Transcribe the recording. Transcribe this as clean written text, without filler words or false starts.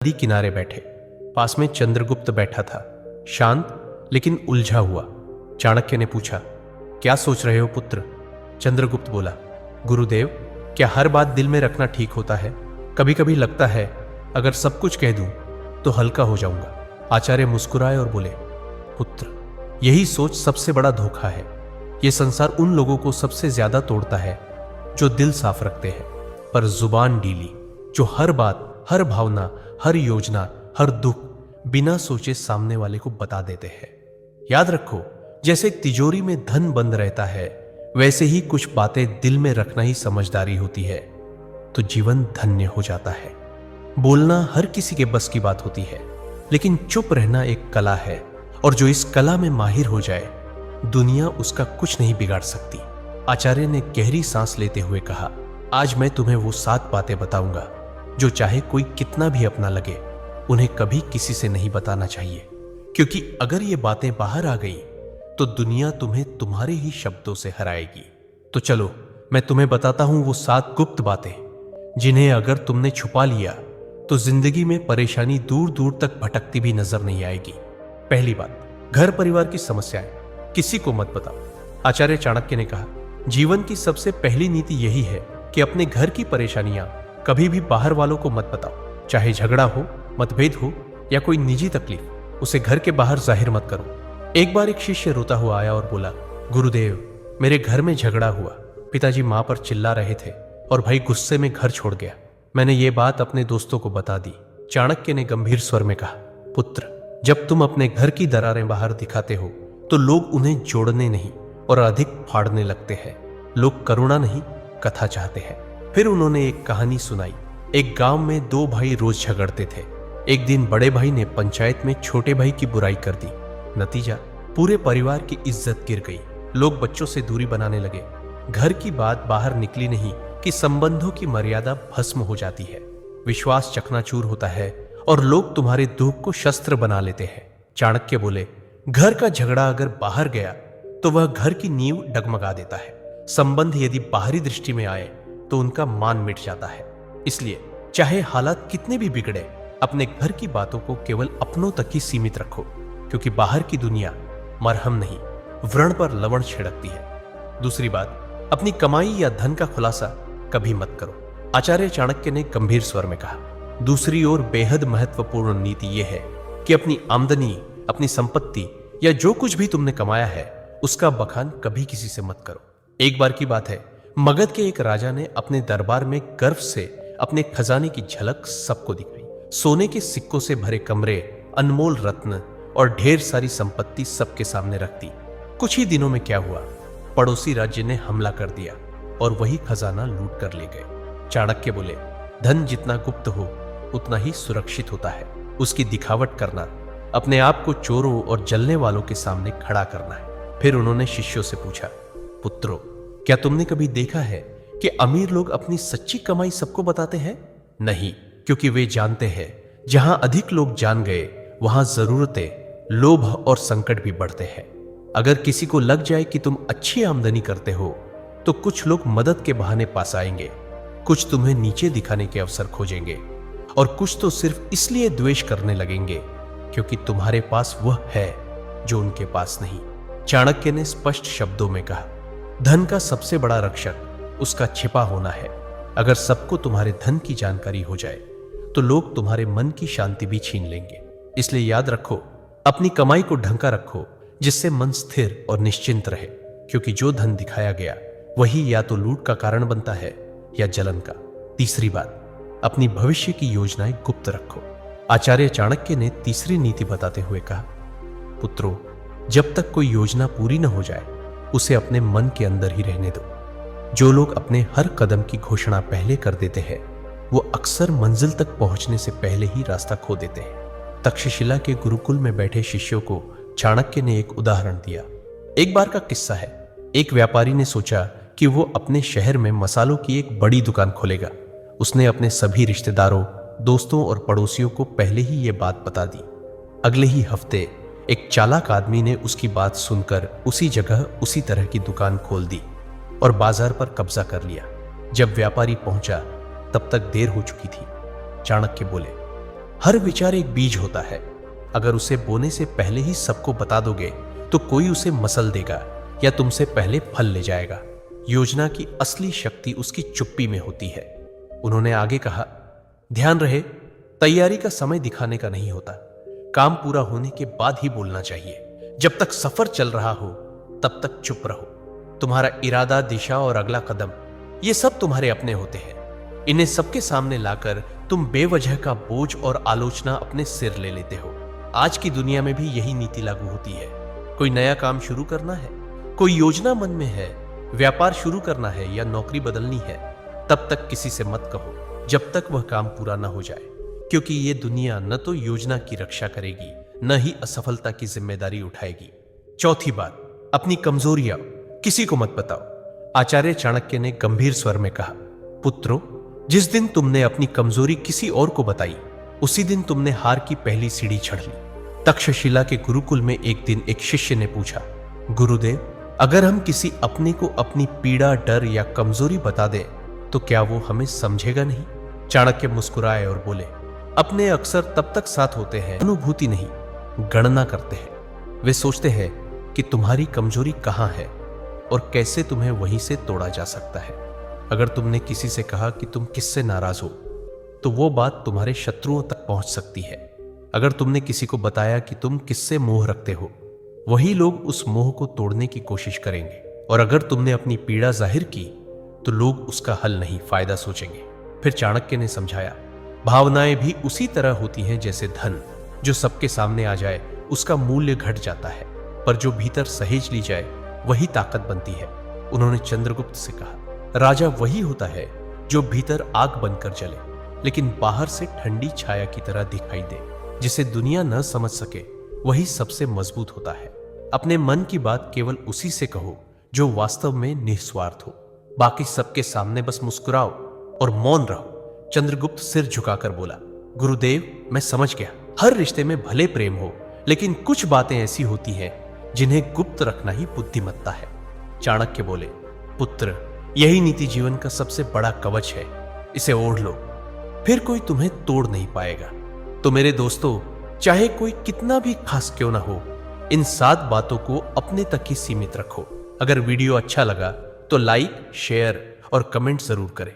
नदी किनारे बैठे। पास में चंद्रगुप्त बैठा था, शांत लेकिन उलझा हुआ। चाणक्य ने पूछा, क्या सोच रहे हो पुत्र? चंद्रगुप्त बोला, गुरुदेव, क्या हर बात दिल में रखना ठीक होता है? कभी कभी लगता है अगर सब कुछ कह दूं तो हल्का हो जाऊंगा। आचार्य मुस्कुराए और बोले, पुत्र, यही सोच सबसे बड़ा धोखा है। यह संसार उन लोगों को सबसे ज्यादा तोड़ता है जो दिल साफ रखते हैं पर जुबान ढीली, जो हर बात, हर भावना, हर योजना, हर दुख बिना सोचे सामने वाले को बता देते हैं। याद रखो, जैसे तिजोरी में धन बंद रहता है, वैसे ही कुछ बातें दिल में रखना ही समझदारी होती है, तो जीवन धन्य हो जाता है। बोलना हर किसी के बस की बात होती है, लेकिन चुप रहना एक कला है, और जो इस कला में माहिर हो जाए, दुनिया उसका कुछ नहीं बिगाड़ सकती। आचार्य ने गहरी सांस लेते हुए कहा, आज मैं तुम्हें वो 7 बातें बताऊंगा जो चाहे कोई कितना भी अपना लगे, उन्हें कभी किसी से नहीं बताना चाहिए, क्योंकि अगर ये बातें बाहर आ गई तो दुनिया तुम्हें तुम्हारे ही शब्दों से हराएगी। तो चलो, मैं तुम्हें बताता हूं वो 7 गुप्त बातें, जिन्हें अगर तुमने छुपा लिया तो जिंदगी में परेशानी दूर दूर तक भटकती भी नजर नहीं आएगी। पहली बात, घर परिवार की समस्याएं किसी को मत बताओ। आचार्य चाणक्य ने कहा, जीवन की सबसे पहली नीति यही है कि अपने घर की परेशानियां कभी भी बाहर वालों को मत बताओ। चाहे झगड़ा हो, मतभेद हो या कोई निजी तकलीफ, उसे घर के बाहर जाहिर मत करो। एक बार एक शिष्य रोता हुआ आया और बोला, गुरुदेव, मेरे घर में झगड़ा हुआ। पिताजी मां पर चिल्ला रहे थे और भाई गुस्से में घर छोड़ गया। मैंने ये बात अपने दोस्तों को बता दी। चाणक्य ने गंभीर स्वर में कहा, पुत्र, जब तुम अपने घर की दरारें बाहर दिखाते हो तो लोग उन्हें जोड़ने नहीं और अधिक फाड़ने लगते हैं। लोग करुणा नहीं, कथा चाहते हैं। फिर उन्होंने एक कहानी सुनाई। एक गांव में 2 भाई रोज झगड़ते थे। एक दिन बड़े भाई ने पंचायत में छोटे भाई की बुराई कर दी। नतीजा, पूरे परिवार की इज्जत गिर गई। लोग बच्चों से दूरी बनाने लगे। घर की बात बाहर निकली नहीं कि संबंधों की मर्यादा भस्म हो जाती है, विश्वास चकनाचूर होता है और लोग तुम्हारे दुख को शस्त्र बना लेते हैं। चाणक्य बोले, घर का झगड़ा अगर बाहर गया तो वह घर की नींव डगमगा देता है। संबंध यदि बाहरी दृष्टि में आए तो उनका मान मिट जाता है। इसलिए चाहे हालात कितने भी बिगड़े, अपने घर की बातों को केवल अपनों तक ही सीमित रखो, क्योंकि बाहर की दुनिया मरहम नहीं, व्रण पर लवण छिड़कती है। दूसरी बात, अपनी कमाई या धन का खुलासा कभी मत करो। आचार्य चाणक्य ने गंभीर स्वर में कहा, दूसरी ओर बेहद महत्वपूर्ण नीति यह है कि अपनी आमदनी, अपनी संपत्ति या जो कुछ भी तुमने कमाया है, उसका बखान कभी किसी से मत करो। एक बार की बात है, मगध के एक राजा ने अपने दरबार में गर्व से अपने खजाने की झलक सबको दिखाई। सोने के सिक्कों से भरे कमरे, अनमोल रत्न और ढेर सारी संपत्ति सबके सामने रख दी। कुछ ही दिनों में क्या हुआ, पड़ोसी राज्य ने हमला कर दिया और वही खजाना लूट कर ले गए। चाणक्य बोले, धन जितना गुप्त हो उतना ही सुरक्षित होता है। उसकी दिखावट करना, अपने आप को चोरों और जलने वालों के सामने खड़ा करना है। फिर उन्होंने शिष्यों से पूछा, पुत्रों, क्या तुमने कभी देखा है कि अमीर लोग अपनी सच्ची कमाई सबको बताते हैं? नहीं, क्योंकि वे जानते हैं जहां अधिक लोग जान गए वहां जरूरतें, लोभ और संकट भी बढ़ते हैं। अगर किसी को लग जाए कि तुम अच्छी आमदनी करते हो तो कुछ लोग मदद के बहाने पास आएंगे, कुछ तुम्हें नीचे दिखाने के अवसर खोजेंगे और कुछ तो सिर्फ इसलिए द्वेष करने लगेंगे क्योंकि तुम्हारे पास वह है जो उनके पास नहीं। चाणक्य ने स्पष्ट शब्दों में कहा, धन का सबसे बड़ा रक्षक उसका छिपा होना है। अगर सबको तुम्हारे धन की जानकारी हो जाए तो लोग तुम्हारे मन की शांति भी छीन लेंगे। इसलिए याद रखो, अपनी कमाई को ढंका रखो जिससे मन स्थिर और निश्चिंत रहे, क्योंकि जो धन दिखाया गया वही या तो लूट का कारण बनता है या जलन का। तीसरी बात, अपनी भविष्य की योजनाएं गुप्त रखो। आचार्य चाणक्य ने तीसरी नीति बताते हुए कहा, पुत्रों, जब तक कोई योजना पूरी न हो जाए उसे अपने मन के अंदर ही रहने दो। जो लोग अपने हर कदम की घोषणा पहले कर देते हैं वो अक्सर मंजिल तक पहुंचने से पहले ही रास्ता खो देते हैं। तक्षशिला के गुरुकुल में बैठे शिष्यों को चाणक्य ने एक उदाहरण दिया। एक बार का किस्सा है। एक व्यापारी ने सोचा कि वो अपने शहर में मसालों की एक बड़ी दुकान खोलेगा। उसने अपने सभी रिश्तेदारों, दोस्तों और पड़ोसियों को पहले ही ये बात बता दी। अगले ही हफ्ते एक चालाक आदमी ने उसकी बात सुनकर उसी जगह उसी तरह की दुकान खोल दी और बाजार पर कब्जा कर लिया। जब व्यापारी पहुंचा तब तक देर हो चुकी थी। चाणक्य बोले, हर विचार एक बीज होता है। अगर उसे बोने से पहले ही सबको बता दोगे तो कोई उसे मसल देगा या तुमसे पहले फल ले जाएगा। योजना की असली शक्ति उसकी चुप्पी में होती है। उन्होंने आगे कहा, ध्यान रहे, तैयारी का समय दिखाने का नहीं होता। काम पूरा होने के बाद ही बोलना चाहिए। जब तक सफर चल रहा हो तब तक चुप रहो। तुम्हारा इरादा, दिशा और अगला कदम, ये सब तुम्हारे अपने होते हैं। इन्हें सबके सामने लाकर तुम बेवजह का बोझ और आलोचना अपने सिर ले लेते हो। आज की दुनिया में भी यही नीति लागू होती है। कोई नया काम शुरू करना है, कोई योजना मन में है, व्यापार शुरू करना है या नौकरी बदलनी है, तब तक किसी से मत कहो जब तक वह काम पूरा ना हो जाए, क्योंकि ये दुनिया न तो योजना की रक्षा करेगी न ही असफलता की जिम्मेदारी उठाएगी। चौथी बात, अपनी कमजोरियां किसी को मत बताओ। आचार्य चाणक्य ने गंभीर स्वर में कहा, पुत्रों, जिस दिन तुमने अपनी कमजोरी किसी और को बताई उसी दिन तुमने हार की पहली सीढ़ी चढ़ ली। तक्षशिला के गुरुकुल में एक दिन एक शिष्य ने पूछा, गुरुदेव, अगर हम किसी अपने को अपनी पीड़ा, डर या कमजोरी बता दें तो क्या वो हमें समझेगा नहीं? चाणक्य मुस्कुराए और बोले, अपने अक्सर तब तक साथ होते हैं, अनुभूति नहीं, गणना करते हैं। वे सोचते हैं कि तुम्हारी कमजोरी कहां है और कैसे तुम्हें वहीं से तोड़ा जा सकता है। अगर तुमने किसी से कहा कि तुम किससे नाराज हो तो वो बात तुम्हारे शत्रुओं तक पहुंच सकती है। अगर तुमने किसी को बताया कि तुम किससे मोह रखते हो, वही लोग उस मोह को तोड़ने की कोशिश करेंगे। और अगर तुमने अपनी पीड़ा जाहिर की तो लोग उसका हल नहीं, फायदा सोचेंगे। फिर चाणक्य ने समझाया, भावनाएं भी उसी तरह होती हैं जैसे धन। जो सबके सामने आ जाए उसका मूल्य घट जाता है, पर जो भीतर सहेज ली जाए वही ताकत बनती है। उन्होंने चंद्रगुप्त से कहा, राजा वही होता है जो भीतर आग बनकर जले लेकिन बाहर से ठंडी छाया की तरह दिखाई दे। जिसे दुनिया न समझ सके वही सबसे मजबूत होता है। अपने मन की बात केवल उसी से कहो जो वास्तव में निस्वार्थ हो। बाकी सबके सामने बस मुस्कुराओ और मौन रहो। चंद्रगुप्त सिर झुकाकर बोला, गुरुदेव, मैं समझ गया। हर रिश्ते में भले प्रेम हो, लेकिन कुछ बातें ऐसी होती हैं जिन्हें गुप्त रखना ही बुद्धिमत्ता है। चाणक्य बोले, पुत्र, यही नीति जीवन का सबसे बड़ा कवच है। इसे ओढ़ लो, फिर कोई तुम्हें तोड़ नहीं पाएगा। तो मेरे दोस्तों, चाहे कोई कितना भी खास क्यों ना हो, इन 7 बातों को अपने तक ही सीमित रखो। अगर वीडियो अच्छा लगा तो लाइक, शेयर और कमेंट जरूर करें।